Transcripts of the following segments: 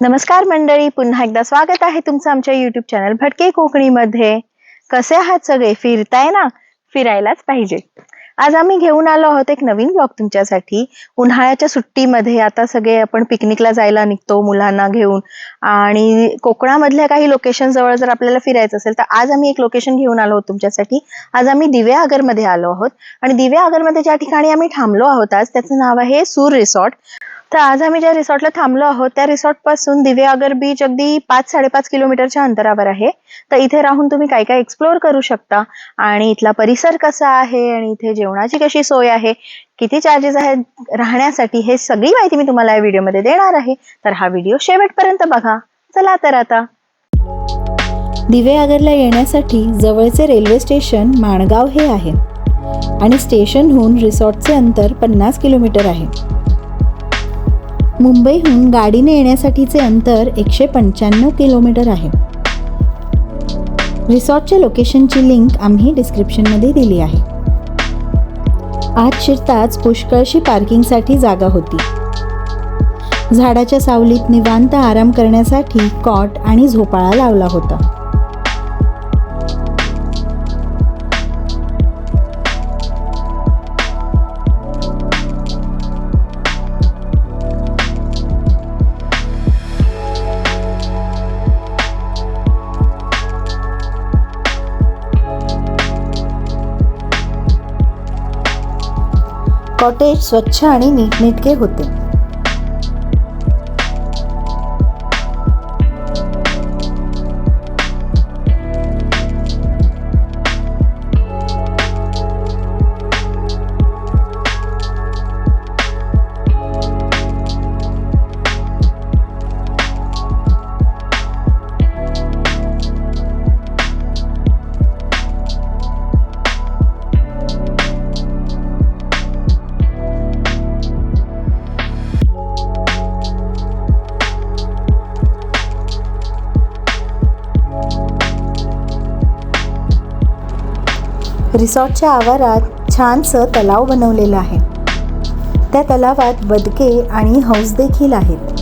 नमस्कार मंडळी, पुन्हा एकदा स्वागत आहे तुमचं आमच्या YouTube चॅनल भटके कोकणीमध्ये. कसे आहात सगळे? फिरताय ना? फिरायलाच पाहिजे. आज आम्ही घेऊन आलो आहोत एक नवीन ब्लॉग तुमच्यासाठी. उन्हाळ्याच्या सुट्टीमध्ये आता सगळे आपण पिकनिकला जायला निघतो मुलांना घेऊन आणि कोकणामधल्या काही लोकेशन जवळ जर आपल्याला फिरायचं असेल तर आज आम्ही एक लोकेशन घेऊन आलो आहोत तुमच्यासाठी. आज आम्ही दिवेआगरमध्ये आलो आहोत आणि दिवेआगरमध्ये ज्या ठिकाणी आम्ही थांबलो आहोत आज त्याचं नाव आहे सूर रिसॉर्ट. तर आज आम्ही ज्या रिसॉर्टला थांबलो आहोत त्या रिसॉर्ट पासून दिवेआगर बीच अगदी 5-5.5 किलोमीटरच्या अंतरावर आहे. तर इथे राहून तुम्ही काय काय एक्सप्लोअर करू शकता आणि इथला परिसर कसा आहे आणि इथे जेवणाची कशी सोय आहे, किती चार्जेस आहेत राहण्यासाठी, हे सगळी माहिती मी तुम्हाला या व्हिडिओमध्ये देणार आहे. तर हा व्हिडिओ शेवटपर्यंत बघा. चला तर आता. दिवेआगरला येण्यासाठी जवळचे रेल्वे स्टेशन माणगाव हे आहे आणि स्टेशनहून रिसॉर्टचे अंतर 50 किलोमीटर आहे. मुंबईहून गाडीने येण्यासाठीचे अंतर 195 किलोमीटर आहे. रिसॉर्टच्या लोकेशनची लिंक आम्ही डिस्क्रिप्शनमध्ये दिली आहे. आत शिरताच पुष्कळशी पार्किंगसाठी जागा होती. झाडाच्या सावलीत निवांत आराम करण्यासाठी कॉट आणि झोपाळा लावला होता. कॉटेज स्वच्छ आणि नीटनेटके होते. रिसॉर्टच्या आवारात छानसं तलाव बनवलेलं आहे. त्या तलावात बदके आणि हौस देखील आहेत.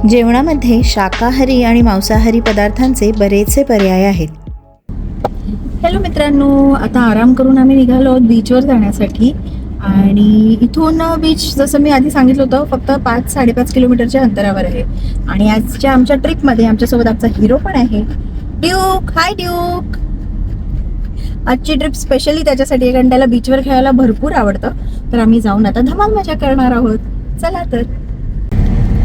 जेवणामध्ये शाकाहारी आणि मांसाहारी पदार्थांचे बरेचसे पर्याय आहेत. हॅलो मित्रांनो, आता आराम करून आम्ही निघालो आहोत बीचवर जाण्यासाठी आणि इथून बीच जसं मी आधी सांगितलं होतं फक्त 5-5.5 किलोमीटरच्या अंतरावर आहे. आणि आजच्या आमच्या ट्रिपमध्ये आमच्यासोबत आमचा हिरो पण आहे, ड्यूक. हाय ड्यूक. आजची ट्रिप स्पेशली त्याच्यासाठी आहे कारण त्याला बीचवर खेळायला भरपूर आवडतं. तर आम्ही जाऊन आता धमाल मजा करणार आहोत. चला तर.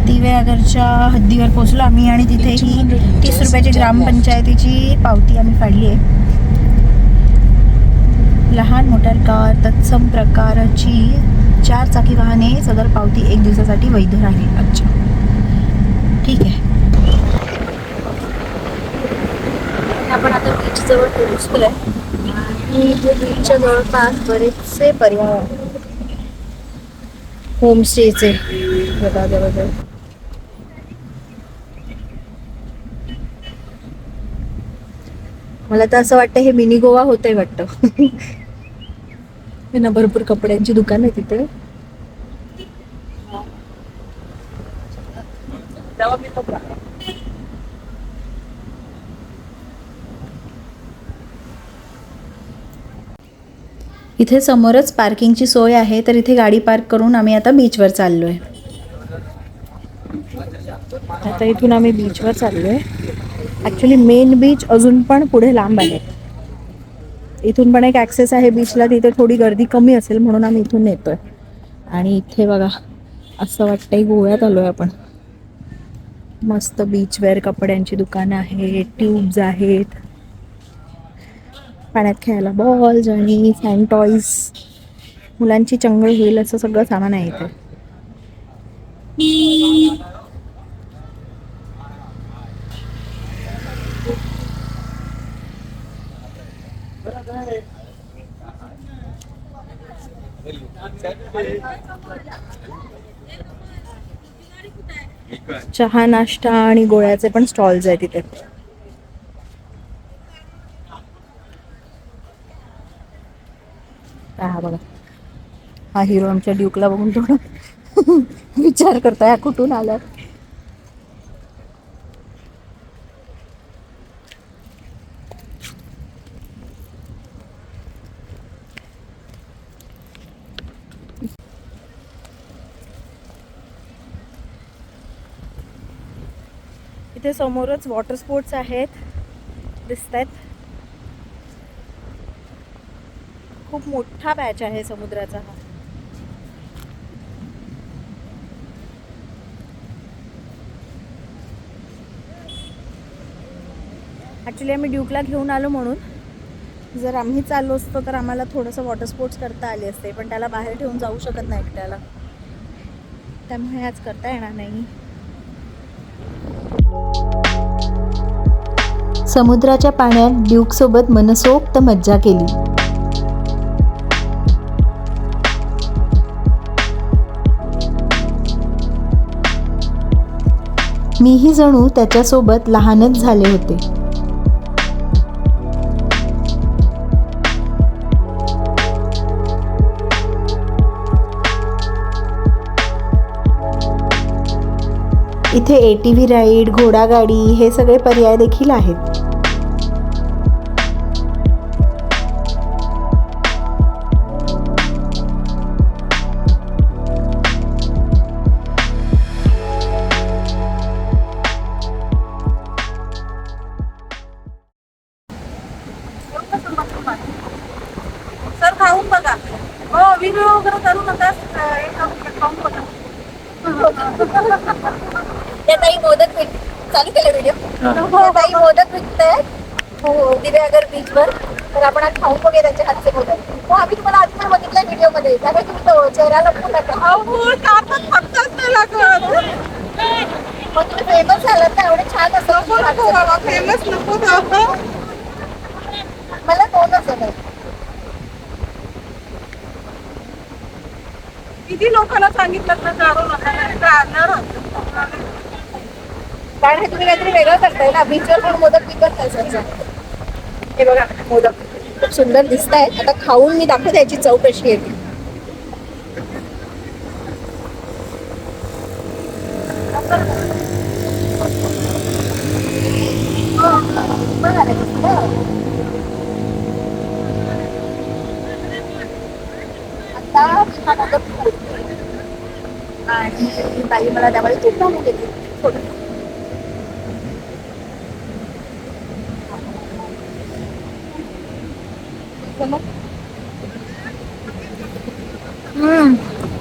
दिवेआगरच्या हद्दीवर पोहोचलो आम्ही आणि तिथे ही 30 रुपयाची ग्रामपंचायतीची पावती आम्ही काढली आहे. लहान मोटर कार तत्सम प्रकारची 4 चाकी वाहने सदर पावती 1 दिवसासाठी वैध राहील. अच्छा, ठीक आहे. आपण आता बीच जवळ पोहोचलोय आणि बीचच्या जवळपास बरेचसे पर्याय आहेत होमस्टेचे. जवळजवळ मला तर असं वाटतं हे मिनी गोवा होतंय वाटतं. ना भरपूर कपड्यांची दुकान आहे तिथे. इथे समोरच पार्किंगची सोय आहे, तर इथे गाडी पार्क करून आम्ही आता बीचवर चाललो आहे. आता इथून आम्ही बीचवर चाललो आहे. ॲक्च्युली मेन बीच अजून पण पुढे लांब आहे. इथून पण एक ॲक्सेस आहे बीचला, तिथे थोडी गर्दी कमी असेल म्हणून आम्ही इथून येतो आहे. आणि इथे बघा असं वाटतंय गोव्यात आलो आहे आपण. मस्त बीचवेअर कपड्यांची दुकानं आहेत, ट्यूब्स आहेत, पाण्यात खेळायला बॉल्स आणि सँड टॉईज, मुलांची चंगळ होईल असं सगळं सामान आहे इथे. चहा, नाश्ता आणि गोळ्याचे पण स्टॉल्स आहेत तिथे. हा बघा, हा हिरो आमच्या ड्यूकला बघून थोडं विचार करतोय हा कुठून आला. इथे समोरच वॉटर स्पोर्ट्स आहेत, दिसत आहेत. खूप मोठा पॅच आहे समुद्राचा हा. ॲक्च्युली आम्ही ड्यूकला घेऊन आलो म्हणून, जर आम्ही चाललो असतो तर आम्हाला थोडंसं वॉटर स्पोर्ट्स करता आले असते, पण त्याला बाहेर ठेवून जाऊ शकत नाही एकट्याला, त्यामुळे आज करता येणार नाही. समुद्राच्या पाण्यात ड्यूक सोबत मनसोक्त मज्जा केली. मीही जणू त्याच्यासोबत लहानच झाले होते. इथे ATV राईड, घोडागाडी हे सगळे पर्याय देखील आहेत. सर खाऊन बघा. हो, व्हिडिओ वगैरे करू नका, खाऊन बघा. त्या ताई मोदक चालू केलं व्हिडिओ. ताई मोदक विकतायत हो दिव्यागर बीचवर, तर आपण आज खाऊन बघूया त्यांच्या हातचे मोदक. हो, आम्ही तुम्हाला आज पण बघितलं व्हिडिओ मध्ये, त्यामुळे तुम्ही तो चेहरा लपवू नका. मग तुम्ही फेमस झालात ना, एवढे छान असं फेमस नको. मला दोनच आहे. किती लोकांना सांगितलं ना काढू नका, कारण हे तुम्ही काहीतरी वेगळं करताय ना, बीचवर पण मोदक विकत नाही. हे बघा मोदक खूप सुंदर दिसत आहेत. आता खाऊन मी दाखवते याची चव कशी येते. आणि ताई मला त्यामध्ये तूप घालून देते थोडं.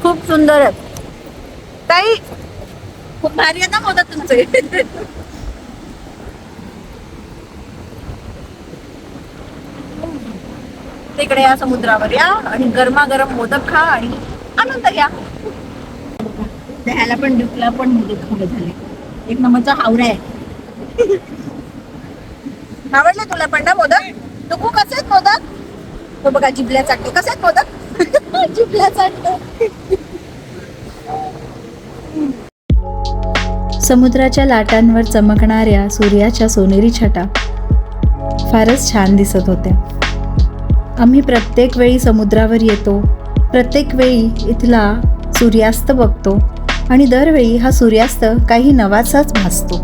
खूप सुंदर आहे ताई, खूप भारी आहे ना मोदक तुमचे. तिकडे या समुद्रावर या आणि गरमागरम मोदक खा आणि आनंद घ्या. ह्याला पण ड्यूकला पण मोदक खावे झाले. एक नंबरचा हावरा आहे. आवडले तुला पण ना मोदक? डुकू कसे आहेत मोदक? तो बघा जिभल्या चाटतो. कसे आहेत मोदक? जिभल्या चाटतो. समुद्राच्या लाटांवर चमकणाऱ्या सूर्याच्या सोनेरी छटा फारच छान दिसत होत्या. आम्ही प्रत्येक वेळी समुद्रावर येतो, प्रत्येक वेळी इथला सूर्यास्त बघतो आणि दरवेळी हा सूर्यास्त काही नवाचाच भासतो.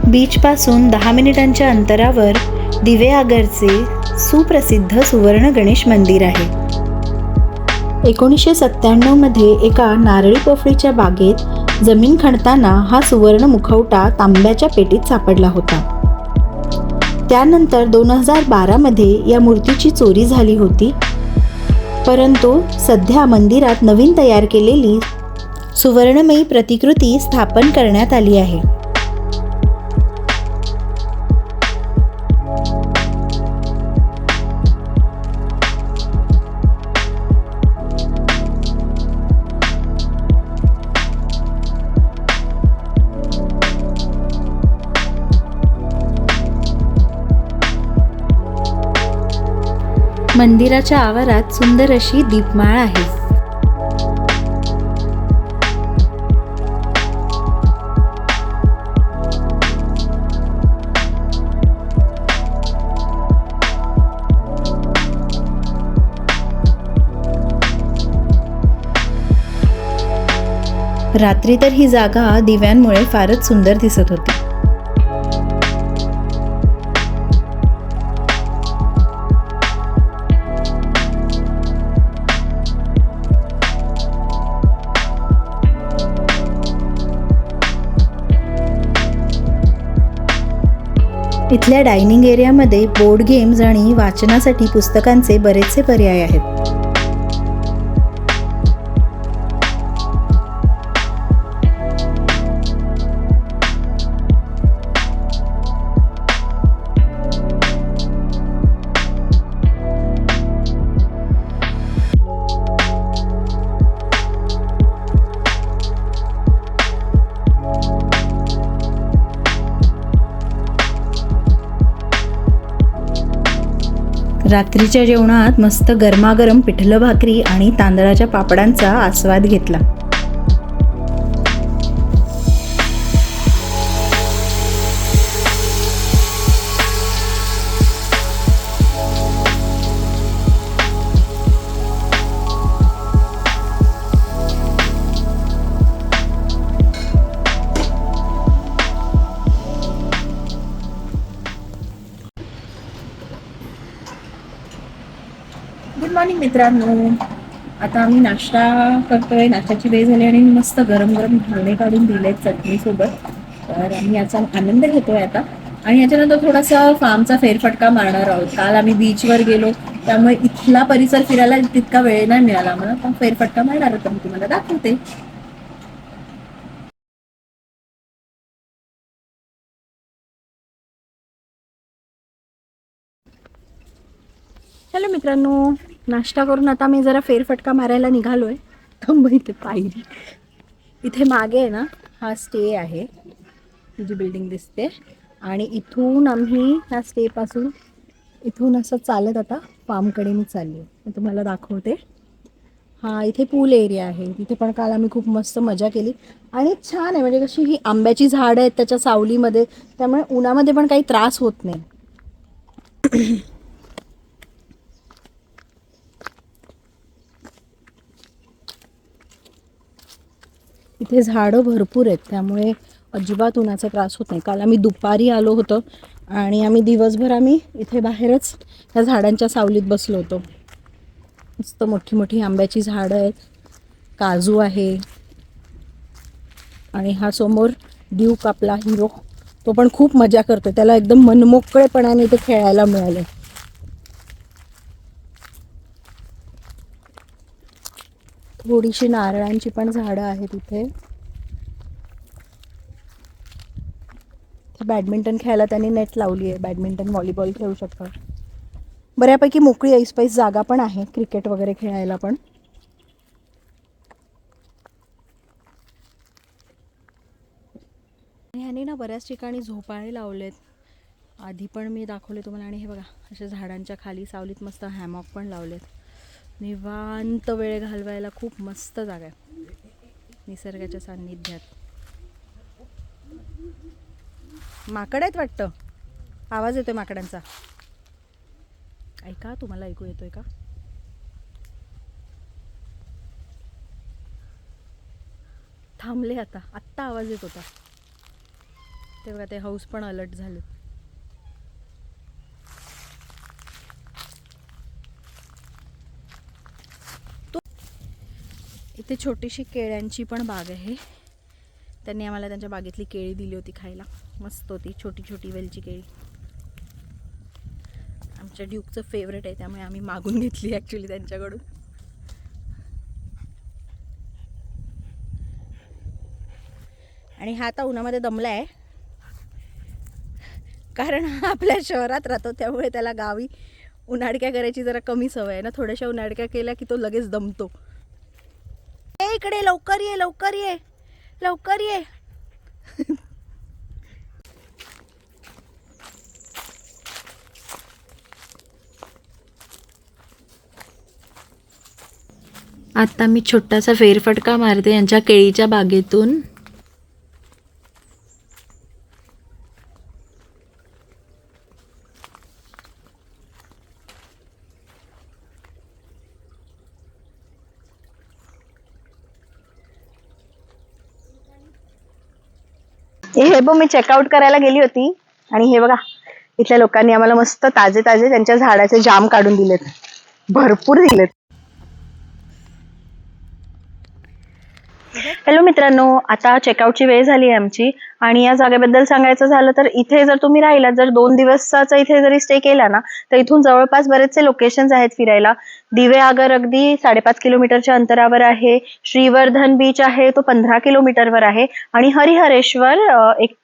बीचपासून 10 मिनिटांच्या अंतरावर दिवेआगरचे सुप्रसिद्ध सुवर्ण गणेश मंदिर आहे. 1997 मध्ये एका नारळी पोफळीच्या बागेत जमीन खणताना हा सुवर्ण मुखवटा तांब्याच्या पेटीत सापडला होता. त्यानंतर 2012 मध्ये या मूर्तीची चोरी झाली होती, परंतु सध्या मंदिरात नवीन तयार केलेली सुवर्णमयी प्रतिकृती स्थापन करण्यात आली आहे. मंदिराच्या आवारात सुंदर अशी दीपमाळ आहे. रात्री तर ही जागा दिव्यांमुळे फारच सुंदर दिसत होती. इथल्या डायनिंग एरियामध्ये बोर्ड गेम्स आणि वाचनासाठी पुस्तकांचे बरेचसे पर्याय आहेत. रात्रीच्या जेवणात मस्त गरमागरम पिठलं भाकरी आणि तांदळाच्या पापडांचा आस्वाद घेतला. गुड मॉर्निंग मित्रांनो. आता आम्ही नाश्ता करतोय. नाश्त्याची वेळ झाली आणि मस्त गरम गरम धाणे काढून दिलेत चटणीसोबत. तर आम्ही याचा आनंद घेतोय आता. आणि याच्यानंतर थोडासा फार्मचा फेरफटका मारणार आहोत. काल आम्ही बीचवर गेलो, त्यामुळे इथला परिसर फिरायला तितका वेळ नाही मिळाला आम्हाला. पण फेरफटका मारणार होता, मी तुम्हाला दाखवते. हॅलो मित्रांनो, नाश्ता करून आता मी जरा फेरफटका मारायला निघालोय. थांब, इथे पायरी, इथे मागे आहे ना हा स्टे आहे, जी बिल्डिंग दिसते. आणि इथून आम्ही ह्या स्टेपासून इथून असं चालत आता फार्मकडे मी चालली. मी तुम्हाला दाखवते. हा इथे पूल एरिया आहे. तिथे पण काल आम्ही खूप मस्त मजा केली. आणि छान आहे, म्हणजे कशी ही आंब्याची झाडं आहेत त्याच्या सावलीमध्ये, त्यामुळे उन्हामध्ये पण काही त्रास होत नाही. इथे झाडं भरपूर आहेत, त्यामुळे अजिबात उन्हाचा त्रास होत नाही. काल आम्ही दुपारी आलो होतो आणि आम्ही दिवसभर इथे बाहेरच ह्या झाडांच्या सावलीत बसलो होतो. मस्त मोठी मोठी आंब्याची झाडं आहेत, काजू आहे. आणि हा समोर ड्यूक आपला हिरो, तो पण खूप मजा करतो. त्याला एकदम मनमोकळेपणाने इथे खेळायला मिळालं. थोडीशी नारळांची पण झाडं आहेत इथे. बॅडमिंटन खेळायला त्यांनी नेट लावली आहे. बॅडमिंटन, व्हॉलीबॉल खेळू शकतात. बऱ्यापैकी मोकळी ऐसपैस जागा पण आहे क्रिकेट वगैरे खेळायला पण. ह्याने ना बऱ्याच ठिकाणी झोपाळे लावलेत. आधी पण मी दाखवले तुम्हाला. आणि हे बघा, अशा झाडांच्या खाली सावलीत मस्त हॅमॉक पण लावलेत. निवांत वेळ घालवायला खूप मस्त जागा आहे निसर्गाच्या सान्निध्यात. माकड आहेत वाटतं, आवाज येतोय माकडांचा. ऐका, तुम्हाला ऐकू येतोय का? थांबले आता. आत्ता आवाज येत होता ते बघा. ते हाऊस पण अलर्ट झाले. इथे छोटीशी केळ्यांची पण बाग आहे. त्यांनी आम्हाला त्यांच्या बागेतली केळी दिली होती खायला. मस्त होती, छोटी छोटी वेलची केळी. आमच्या ड्यूकचं फेवरेट आहे, त्यामुळे आम्ही मागून घेतली ॲक्च्युली त्यांच्याकडून. आणि हा आता उन्हामध्ये दमला आहे, कारण हा आपल्या शहरात राहतो, त्यामुळे त्याला गावी उन्हाडक्या करायची जरा कमी सवय आहे ना. थोड्याशा उन्हाडक्या केल्या की तो लगेच दमतो. ए इकडे लवकर ये, लवकर ये, लवकर ये. आता मी छोटासा फेरफटका मारते यांच्या केळीच्या बागेतून. हे बघ, मी चेकआउट करायला गेली होती आणि हे बघा, इथल्या लोकांनी आम्हाला मस्त ताजे ताजे त्यांच्या झाडाचे जाम काढून दिलेत, भरपूर दिलेत. हॅलो मित्रांनो, आता चेकआउटची वेळ झाली आहे आमची. आणि या जागेबद्दल सांगायचं झालं तर इथे जर तुम्ही राहिलात, जर 2 दिवसाचा इथे जरी स्टे केला ना, तर इथून जवळपास बरेचसे लोकेशन्स आहेत फिरायला. दिवेआगर अगदी 5.5 किलोमीटरच्या अंतरावर आहे. श्रीवर्धन बीच आहे, तो 15 किलोमीटरवर आहे. आणि हरिहरेश्वर एक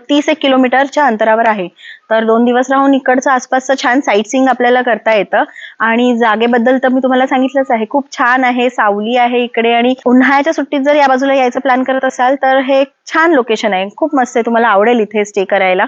30 किलोमीटरच्या अंतरावर आहे. तर 2 दिवस राहून इकडचं आसपासचं छान साईट सीइंग आपल्याला करता येतं. आणि जागेबद्दल तर मी तुम्हाला सांगितलंच आहे, खूप छान आहे, सावली आहे इकडे. आणि उन्हाळ्याच्या सुट्टीत जर या बाजूला यायचं प्लॅन करत असाल तर हे छान लोकेशन आहे, खूप मस्त आहे, तुम्हाला आवडेल इथे स्टे करायला.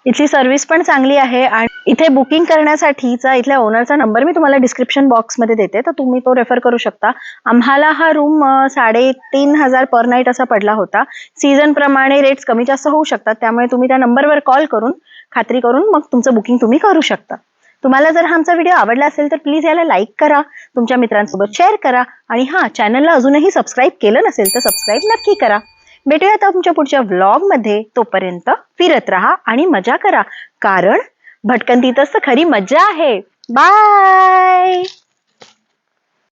इथली सर्व्हिस पण चांगली आहे. आणि इथे बुकिंग करण्यासाठीचा इथल्या ओनरचा नंबर मी तुम्हाला डिस्क्रिप्शन बॉक्समध्ये देते, तर तुम्ही तो रेफर करू शकता. आम्हाला हा रूम 3,500 पर नाईट असा पडला होता. सीझन प्रमाणे रेट्स कमी जास्त होऊ शकतात, त्यामुळे तुम्ही त्या नंबरवर कॉल करून खात्री करून मग तुमचं बुकिंग तुम्ही करू शकता. तुम्हाला जर हा आमचा व्हिडिओ आवडला असेल तर प्लीज याला लाईक करा, तुमच्या मित्रांसोबत शेअर करा. आणि हां, चॅनलला अजूनही सबस्क्राईब केलं नसेल तर सबस्क्राईब नक्की करा. भेटूया तुमच्या पुढच्या व्लॉगमध्ये. तोपर्यंत फिरत राहा आणि मजा करा, कारण भटकंतीतच तर खरी मजा आहे. बाय.